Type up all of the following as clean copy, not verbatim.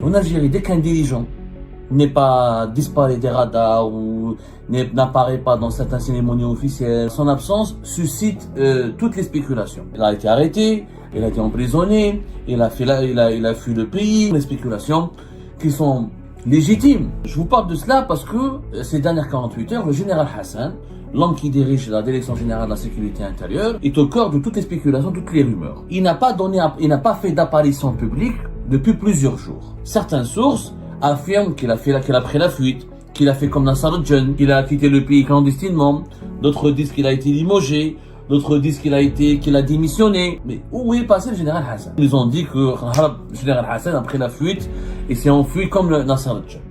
En Algérie, dès qu'un dirigeant n'est pas disparaît des radars ou n'apparaît pas dans certaines cérémonies officielles, son absence suscite toutes les spéculations. Il a été arrêté, il a été emprisonné, il a fui le pays. Les spéculations qui sont légitimes. Je vous parle de cela parce que ces dernières 48 heures, le général Hassan, l'homme qui dirige la direction générale de la sécurité intérieure, est au cœur de toutes les spéculations, toutes les rumeurs. Il n'a pas fait d'apparition publique depuis plusieurs jours. Certaines sources affirment qu'il a pris la fuite, qu'il a fait comme Nasser al-Jinn, qu'il a quitté le pays clandestinement. D'autres disent qu'il a été limogé. D'autres disent qu'il a démissionné. Mais où est passé le général Hassan? Ils ont dit que le général Hassan a pris la fuite et s'est enfui comme Nasser al-Jinn.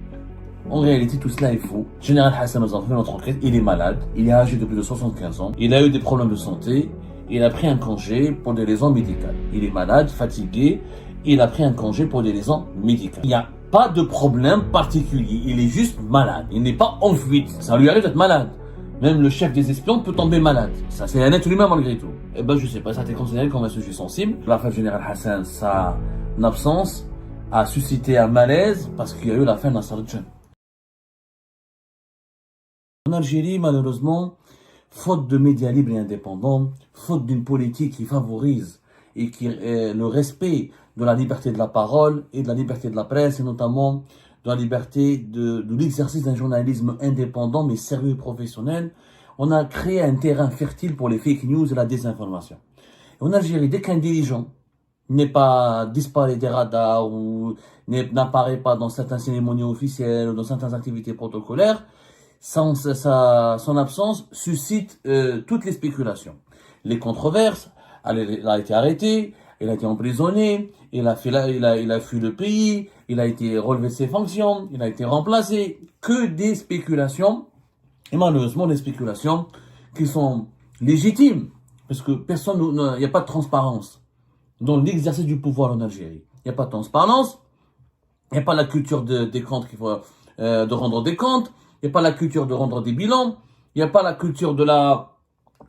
En réalité, tout cela est faux. Le général Hassan, nous avons fait notre enquête, il est malade, il est âgé de plus de 75 ans, il a eu des problèmes de santé, il a pris un congé pour des raisons médicales. Il est malade, fatigué, il a pris un congé pour des raisons médicales. Il n'y a pas de problème particulier, il est juste malade, il n'est pas en fuite. Ça lui arrive d'être malade. Même le chef des espions peut tomber malade. Ça, c'est un être humain malgré tout. Eh ben, je sais pas, ça a été considéré comme un sujet sensible. L'affaire du général Hassan, sa absence a suscité un malaise parce qu'il y a eu l'affaire Nasser al-Jinn. En Algérie, malheureusement, faute de médias libres et indépendants, faute d'une politique qui favorise et qui le respect de la liberté de la parole et de la liberté de la presse, et notamment de la liberté de l'exercice d'un journalisme indépendant mais sérieux et professionnel, on a créé un terrain fertile pour les fake news et la désinformation. Et en Algérie, dès qu'un dirigeant n'est pas disparaît des radars ou n'apparaît pas dans certaines cérémonies officielles ou dans certaines activités protocolaires, son absence suscite toutes les spéculations. Les controverses, il a été arrêté, il a été emprisonné, il a fui le pays, il a été relevé de ses fonctions, il a été remplacé. Que des spéculations, et malheureusement des spéculations qui sont légitimes, parce que il n'y a pas de transparence dans l'exercice du pouvoir en Algérie. Il n'y a pas de transparence, il n'y a pas la culture des comptes de rendre des comptes, il n'y a pas la culture de rendre des bilans, il n'y a pas la culture de la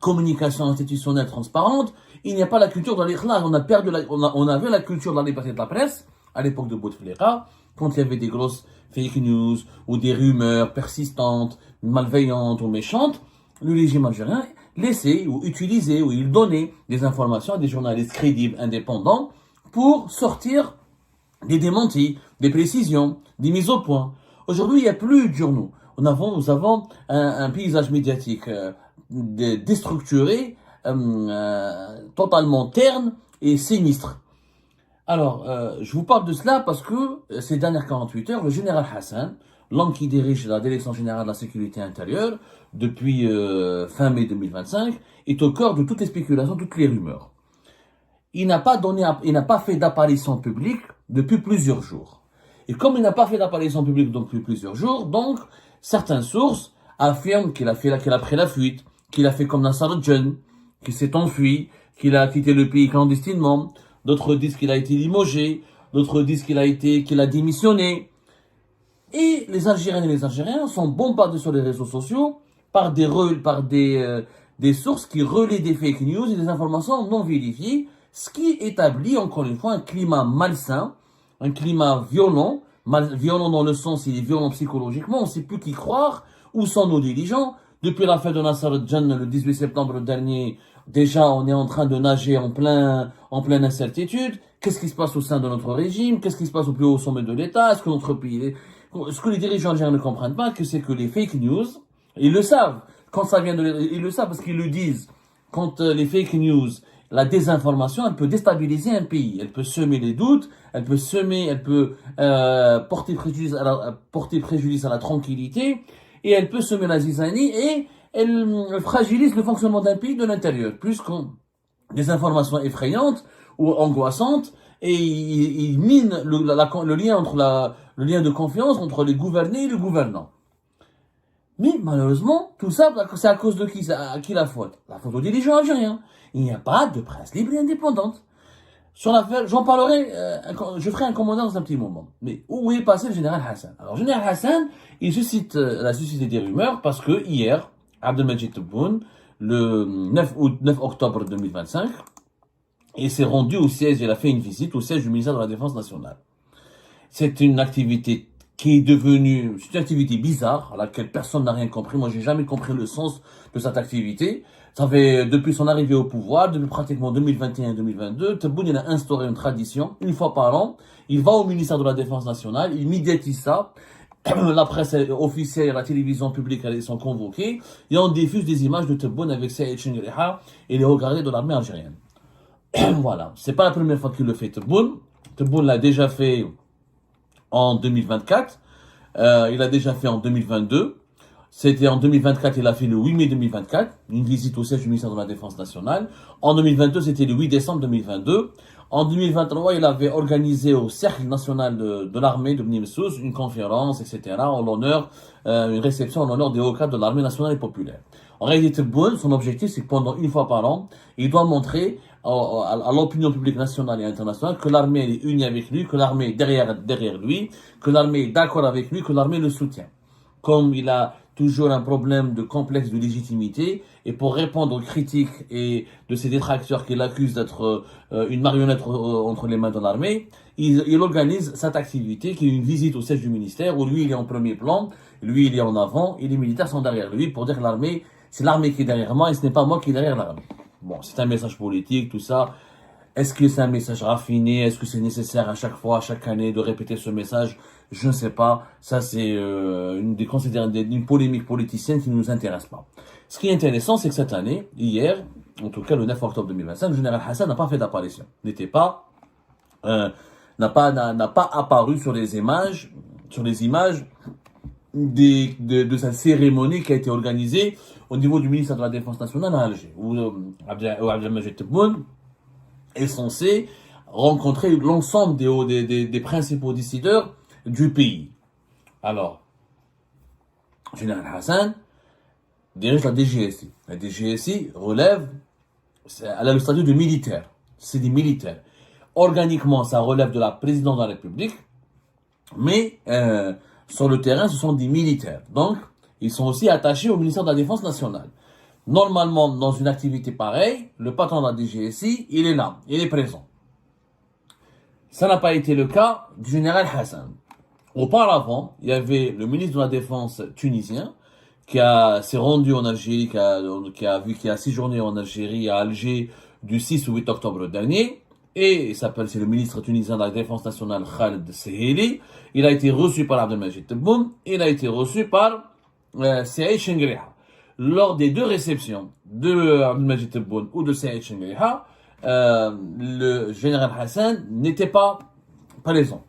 communication institutionnelle transparente, il n'y a pas la culture de l'ikhlas. On avait la culture de la liberté de la presse à l'époque de Bouteflika, quand il y avait des grosses fake news ou des rumeurs persistantes, malveillantes ou méchantes. Le régime algérien laissait ou utilisait ou il donnait des informations à des journalistes crédibles, indépendants, pour sortir des démentis, des précisions, des mises au point. Aujourd'hui, il n'y a plus de journaux. Nous avons un paysage médiatique déstructuré, totalement terne et sinistre. Alors, je vous parle de cela parce que ces dernières 48 heures, le général Hassan, l'homme qui dirige la direction générale de la sécurité intérieure depuis fin mai 2025, est au cœur de toutes les spéculations, toutes les rumeurs. Il n'a pas fait d'apparition publique depuis plusieurs jours. Et comme il n'a pas fait d'apparition publique depuis plusieurs jours, donc certaines sources affirment qu'il a pris la fuite, qu'il a fait comme Nasser al-Jinn, qu'il s'est enfui, qu'il a quitté le pays clandestinement. D'autres disent qu'il a été limogé, d'autres disent qu'il a démissionné. Et les Algériennes et les Algériens sont bombardés sur les réseaux sociaux par des sources qui relaient des fake news et des informations non vérifiées, ce qui établit encore une fois un climat malsain, un climat violent, violent dans le sens il est violent psychologiquement, on ne sait plus qui croire, où sont nos dirigeants. Depuis l'affaire de Nasser al-Jinn le 18 septembre dernier, déjà on est en train de nager en pleine incertitude. Qu'est-ce qui se passe au sein de notre régime? Qu'est-ce qui se passe au plus haut sommet de l'État? Est-ce que notre pays, ce que les dirigeants algériens ne comprennent pas, c'est que les fake news, ils le savent. Quand ça vient ils le savent parce qu'ils le disent. Quand les fake news, la désinformation, elle peut déstabiliser un pays. Elle peut semer les doutes, elle peut porter préjudice à la tranquillité, et elle peut semer la zizanie, et elle fragilise le fonctionnement d'un pays de l'intérieur, plus qu'on des informations effrayantes ou angoissantes, et il mine le lien de confiance entre les gouvernés et le gouvernant. Mais malheureusement, tout ça, c'est à cause de qui? C'est à qui la faute? La faute aux dirigeants algériens. Il n'y a pas de presse libre et indépendante. Sur l'affaire, j'en parlerai, je ferai un commentaire dans un petit moment. Mais où est passé le général Hassan? Alors, le général Hassan, il a suscité des rumeurs parce que hier, Abdelmadjid Tebboune, le 9 octobre 2025, il s'est rendu au siège, il a fait une visite au siège du ministère de la Défense nationale. C'est une activité qui est devenue, c'est une activité bizarre, à laquelle personne n'a rien compris. Moi, j'ai jamais compris le sens de cette activité. Ça fait, depuis son arrivée au pouvoir, depuis pratiquement 2021-2022, Tebboune, il a instauré une tradition. Une fois par an, il va au ministère de la Défense nationale, il médiatise ça. La presse officielle, la télévision publique, elles sont convoquées. Et on diffuse des images de Tebboune avec Saïd Chengriha et les hauts gradés de l'armée algérienne. Voilà. C'est pas la première fois qu'il le fait, Tebboune. Tebboune l'a déjà fait en 2024. Il l'a déjà fait en 2022. C'était en 2024, il a fait le 8 mai 2024, une visite au siège du ministère de la Défense nationale. En 2022, c'était le 8 décembre 2022. En 2023, il avait organisé au Cercle national de l'armée de Bni Messous une conférence, etc., en l'honneur, une réception en l'honneur des hauts cadres de l'armée nationale et populaire. En réalité, Tebboune, son objectif, c'est que pendant une fois par an, il doit montrer à l'opinion publique nationale et internationale que l'armée est unie avec lui, que l'armée est derrière lui, que l'armée est d'accord avec lui, que l'armée le soutient. Comme il a toujours un problème de complexe de légitimité, et pour répondre aux critiques et de ses détracteurs qui l'accusent d'être une marionnette entre les mains de l'armée, il organise cette activité qui est une visite au siège du ministère où lui il est en premier plan, lui il est en avant et les militaires sont derrière lui pour dire que l'armée, c'est l'armée qui est derrière moi et ce n'est pas moi qui est derrière l'armée. Bon, c'est un message politique, tout ça. Est-ce que c'est un message raffiné? Est-ce que c'est nécessaire à chaque fois, à chaque année, de répéter ce message? Je ne sais pas. Ça, c'est une polémique politicienne qui ne nous intéresse pas. Ce qui est intéressant, c'est que cette année, hier, en tout cas le 9 octobre 2025, le général Hassan n'a pas fait d'apparition. N'a pas apparu sur les images de sa cérémonie qui a été organisée au niveau du ministère de la Défense nationale à Alger, où Abdelmajid Tebboune est censé rencontrer l'ensemble des principaux décideurs du pays. Alors, général Hassan dirige la DGSI. La DGSI relève, elle a le statut de militaire. C'est des militaires. Organiquement, ça relève de la présidence de la République, mais sur le terrain, ce sont des militaires. Donc, ils sont aussi attachés au ministère de la Défense nationale. Normalement, dans une activité pareille, le patron de la DGSI, il est là, il est présent. Ça n'a pas été le cas du général Hassan. Auparavant, il y avait le ministre de la Défense tunisien qui s'est rendu en Algérie, qui a séjourné en Algérie, à Alger, du 6 au 8 octobre dernier. Et c'est le ministre tunisien de la Défense nationale, Khaled Seheli. Il a été reçu par Abdelmajid Tebboune. Il a été reçu par Saïd Chengriha. Lors des deux réceptions de Abdelmajid Tebboune ou de Saïd Chengriha, le général Hassan n'était pas présent.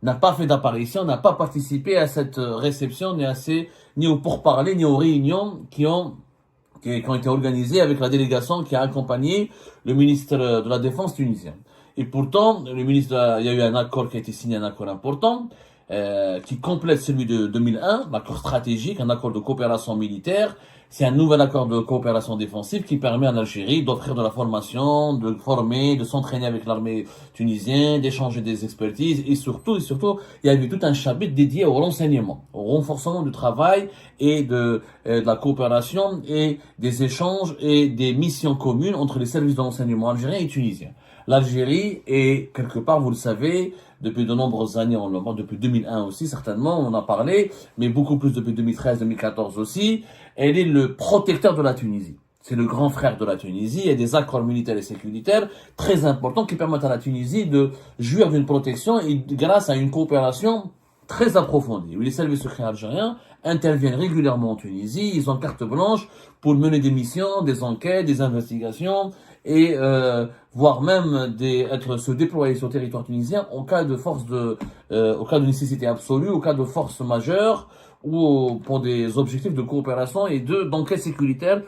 N'a pas fait d'apparition, n'a pas participé à cette réception, ni aux pourparlers, ni aux réunions qui ont été organisées avec la délégation qui a accompagné le ministre de la Défense tunisien. Et pourtant, il y a eu un accord qui a été signé, un accord important, qui complète celui de 2001, l'accord stratégique, un accord de coopération militaire. C'est un nouvel accord de coopération défensive qui permet en Algérie d'offrir de la formation, de former, de s'entraîner avec l'armée tunisienne, d'échanger des expertises et surtout, il y avait tout un chapitre dédié au renseignement, au renforcement du travail et de la coopération et des échanges et des missions communes entre les services de renseignement algériens et tunisiens. L'Algérie est, quelque part, vous le savez, depuis de nombreuses années, depuis 2001 aussi, certainement, on en a parlé, mais beaucoup plus depuis 2013, 2014 aussi, elle est le protecteur de la Tunisie. C'est le grand frère de la Tunisie. Il y a des accords militaires et sécuritaires très importants qui permettent à la Tunisie de jouir d'une protection et grâce à une coopération très approfondie. Les services secrets algériens interviennent régulièrement en Tunisie. Ils ont carte blanche pour mener des missions, des enquêtes, des investigations et voire même se déployer sur le territoire tunisien en cas de au cas de nécessité absolue, au cas de force majeure ou pour des objectifs de coopération et d'enquête sécuritaire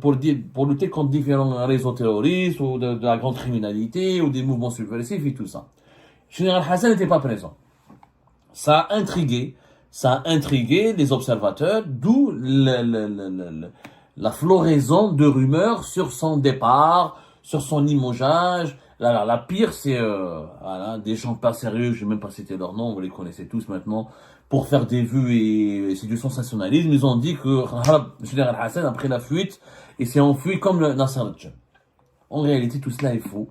pour lutter contre différents réseaux terroristes ou de la grande criminalité ou des mouvements subversifs et tout ça. Le général Hassan n'était pas présent. Ça a intrigué les observateurs, d'où la floraison de rumeurs sur son départ, sur son limogeage. La pire, c'est des gens pas sérieux, je vais même pas citer leur nom, vous les connaissez tous maintenant, pour faire des vues et c'est du sensationnalisme. Ils ont dit que le général Hassan a pris la fuite et s'est enfui comme le Nasser al-Jam. En réalité, tout cela est faux.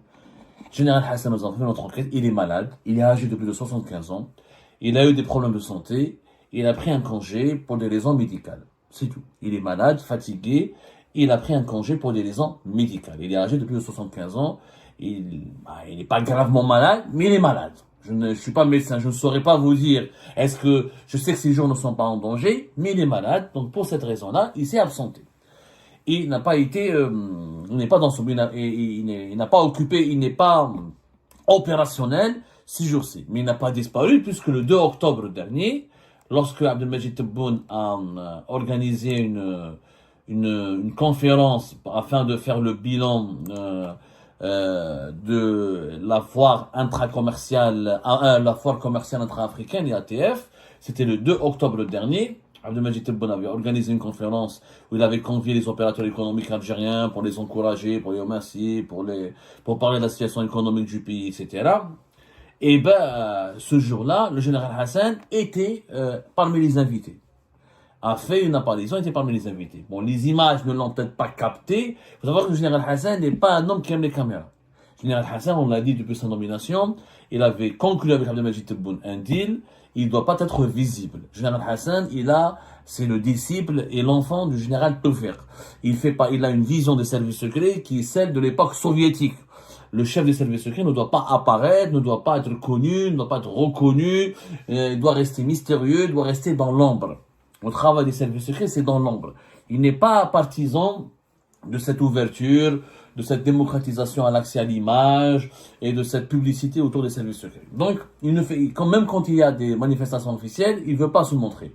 Général Hassan, nous avons fait notre enquête, il est malade, il est âgé de plus de 75 ans, il a eu des problèmes de santé, il a pris un congé pour des raisons médicales. C'est tout. Il est malade, fatigué, il a pris un congé pour des raisons médicales. Il est âgé de plus de 75 ans, il n'est pas gravement malade, mais il est malade. Je ne suis pas médecin, je ne saurais pas vous dire, je sais que ces jours ne sont pas en danger, mais il est malade, donc pour cette raison-là, il s'est absenté. Il n'a pas été, il n'est pas dans son, il n'a pas occupé, il n'est pas opérationnel 6 jours-ci. Mais il n'a pas disparu puisque le 2 octobre dernier, lorsque Abdelmajid Tebboune a organisé une conférence afin de faire le bilan de la foire intracommerciale, la foire commerciale intra-africaine, l'IATF, c'était le 2 octobre dernier. Abdelmajid Tebboune avait organisé une conférence où il avait convié les opérateurs économiques algériens pour les encourager, pour les remercier, pour parler de la situation économique du pays, etc. Et ce jour-là, le général Hassan était parmi les invités. A fait une apparition, était parmi les invités. Bon, les images ne l'ont peut-être pas capté. Il faut savoir que le général Hassan n'est pas un homme qui aime les caméras. Le général Hassan, on l'a dit depuis sa nomination, il avait conclu avec Abdelmajid Tebboune un deal. Il ne doit pas être visible. Le général Hassan, c'est le disciple et l'enfant du général Tofeq. Il a une vision des services secrets qui est celle de l'époque soviétique. Le chef des services secrets ne doit pas apparaître, ne doit pas être connu, ne doit pas être reconnu, il doit rester mystérieux, il doit rester dans l'ombre. Le travail des services secrets, c'est dans l'ombre. Il n'est pas partisan de cette ouverture, de cette démocratisation à l'accès à l'image et de cette publicité autour des services secrets. Donc, même quand il y a des manifestations officielles, il ne veut pas se montrer.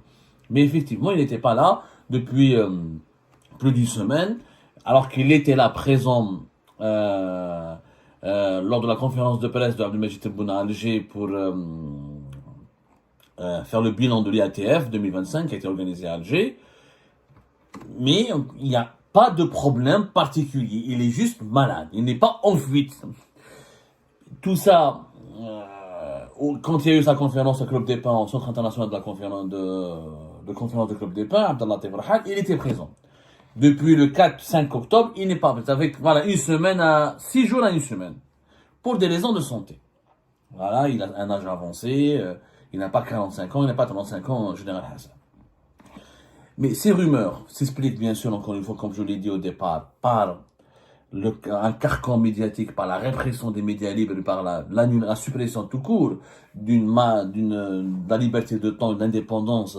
Mais effectivement, il n'était pas là depuis plus d'une semaine, alors qu'il était là présent lors de la conférence de presse de Abdelmajid Tebboune à Alger pour faire le bilan de l'IATF 2025 qui a été organisé à Alger. Mais il n'y a pas de problème particulier. Il est juste malade. Il n'est pas en fuite. Tout ça, quand il y a eu sa conférence au Club des Pins, au Centre international de la conférence de Club des Pins, Abdallah Tebrahad, il était présent. Depuis le 4-5 octobre, il n'est pas présent. Avec, 6 jours à une semaine. Pour des raisons de santé. Voilà, il a un âge avancé, il n'a pas 45 ans, il n'a pas 35 ans, général Hassan. Mais ces rumeurs s'expliquent bien sûr, encore une fois, comme je l'ai dit au départ, par un carcan médiatique, par la répression des médias libres, par la suppression tout court de la liberté de temps et de l'indépendance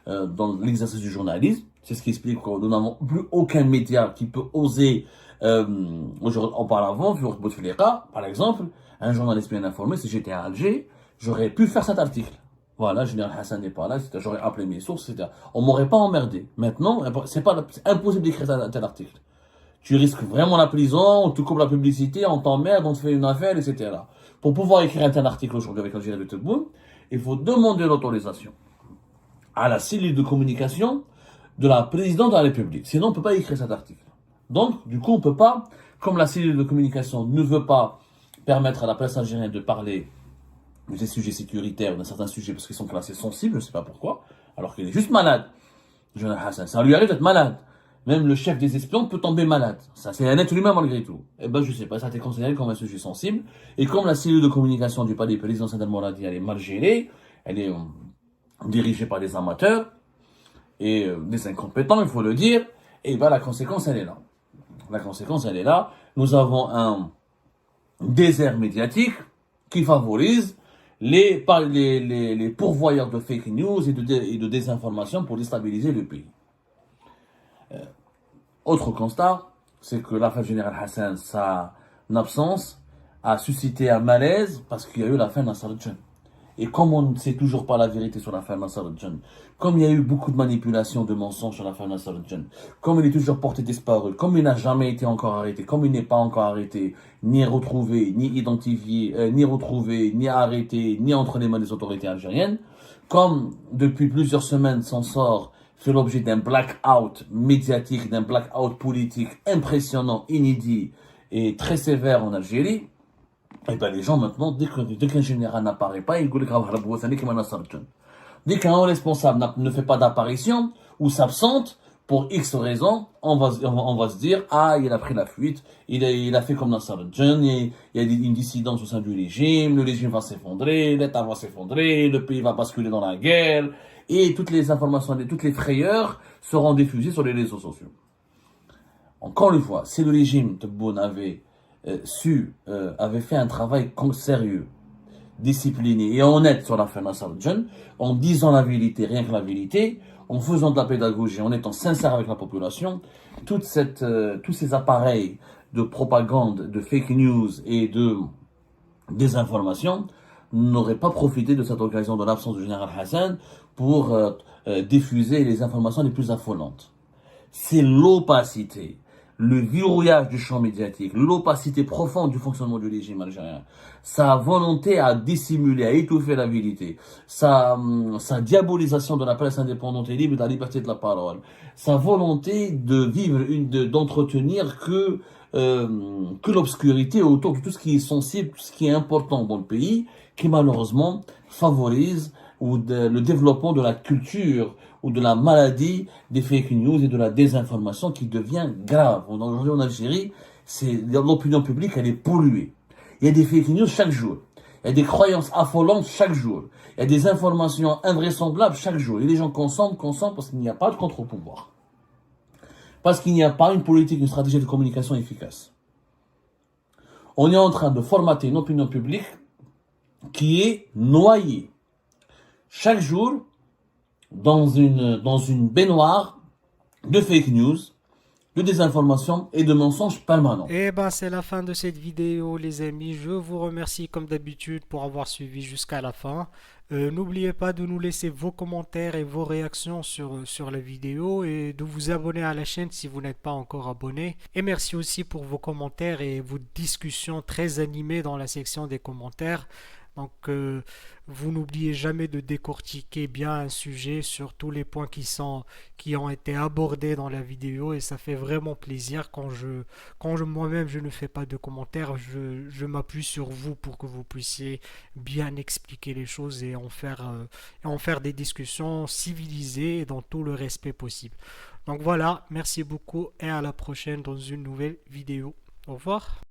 dans l'exercice du journalisme. C'est ce qui explique que nous n'avons plus aucun média qui peut oser, auparavant, sur Bouteflika, par exemple, un journaliste bien informé, si j'étais à Alger, j'aurais pu faire cet article. Voilà, le général Hassan n'est pas là, j'aurais appelé mes sources, etc. On m'aurait pas emmerdé. Maintenant, c'est impossible d'écrire un tel article. Tu risques vraiment la prison, on te coupe la publicité, on t'emmerde, on te fait une affaire, etc. Pour pouvoir écrire un tel article aujourd'hui avec Algérie de Tebboune, il faut demander l'autorisation à la cellule de communication de la présidente de la République. Sinon, on ne peut pas écrire cet article. Donc, du coup, on ne peut pas, comme la cellule de communication ne veut pas permettre à la presse algérienne de parler des sujets sécuritaires, d'un certain sujet, parce qu'ils sont classés sensibles, je ne sais pas pourquoi, alors qu'il est juste malade. Général Hassan, ça lui arrive d'être malade. Même le chef des espions peut tomber malade. Ça, c'est un être humain malgré tout. Eh ben, je sais pas, ça a été considéré comme un sujet sensible. Et comme la cellule de communication du palais présidentiel d'Al-Moradi, elle est mal gérée, elle est dirigée par des amateurs et des incompétents, il faut le dire, et ben, la conséquence, elle est là. La conséquence, elle est là. Nous avons un désert médiatique qui favorise les pourvoyeurs de fake news et de désinformation pour déstabiliser le pays. Autre constat, c'est que l'affaire générale Hassan, sa absence, a suscité un malaise parce qu'il y a eu l'affaire Nassar Djan. Et comme on ne sait toujours pas la vérité sur l'affaire Nassar Djan, comme il y a eu beaucoup de manipulations, de mensonges sur l'affaire Nassar Djan, comme il est toujours porté disparu, comme il n'a jamais été encore arrêté, comme il n'est pas encore arrêté, ni retrouvé, ni identifié, ni retrouvé, ni arrêté, ni entre les mains des autorités algériennes, comme depuis plusieurs semaines son sort fait l'objet d'un blackout médiatique, d'un blackout politique impressionnant, inédit et très sévère en Algérie, et bien les gens maintenant, dès qu'un général n'apparaît pas, ils disent dès qu'un haut responsable ne fait pas d'apparition ou s'absente, pour X raisons, on va se dire, ah, il a pris la fuite, il a fait comme Nasser al-Djinn, il y a une dissidence au sein du régime, le régime va s'effondrer, l'État va s'effondrer, le pays va basculer dans la guerre, et toutes les informations, toutes les frayeurs seront diffusées sur les réseaux sociaux. Encore une fois, si le régime Tebboune avait fait un travail sérieux, discipliné et honnête sur l'affaire Nasser al-Djinn, en disant la vérité, rien que la vérité, en faisant de la pédagogie, en étant sincère avec la population, tous ces appareils de propagande, de fake news et de désinformation n'auraient pas profité de cette occasion de l'absence du général Hassan pour diffuser les informations les plus affolantes. C'est l'opacité, le verrouillage du champ médiatique, l'opacité profonde du fonctionnement du régime algérien, sa volonté à dissimuler, à étouffer la vérité, sa diabolisation de la presse indépendante et libre et de la liberté de la parole, sa volonté de vivre, d'entretenir que l'obscurité autour de tout ce qui est sensible, tout ce qui est important dans le pays, qui malheureusement favorise le développement de la culture ou de la maladie des fake news et de la désinformation qui devient grave. Aujourd'hui en Algérie, l'opinion publique, elle est polluée. Il y a des fake news chaque jour. Il y a des croyances affolantes chaque jour. Il y a des informations invraisemblables chaque jour. Et les gens consomment parce qu'il n'y a pas de contre-pouvoir. Parce qu'il n'y a pas une politique, une stratégie de communication efficace. On est en train de formater une opinion publique qui est noyée chaque jour dans une baignoire de fake news, de désinformation et de mensonges permanents. Et ben c'est la fin de cette vidéo les amis, je vous remercie comme d'habitude pour avoir suivi jusqu'à la fin. N'oubliez pas de nous laisser vos commentaires et vos réactions sur la vidéo et de vous abonner à la chaîne si vous n'êtes pas encore abonné. Et merci aussi pour vos commentaires et vos discussions très animées dans la section des commentaires. Donc, vous n'oubliez jamais de décortiquer bien un sujet sur tous les points qui ont été abordés dans la vidéo et ça fait vraiment plaisir quand moi-même je ne fais pas de commentaires, je m'appuie sur vous pour que vous puissiez bien expliquer les choses et en faire des discussions civilisées et dans tout le respect possible. Donc voilà, merci beaucoup et à la prochaine dans une nouvelle vidéo. Au revoir.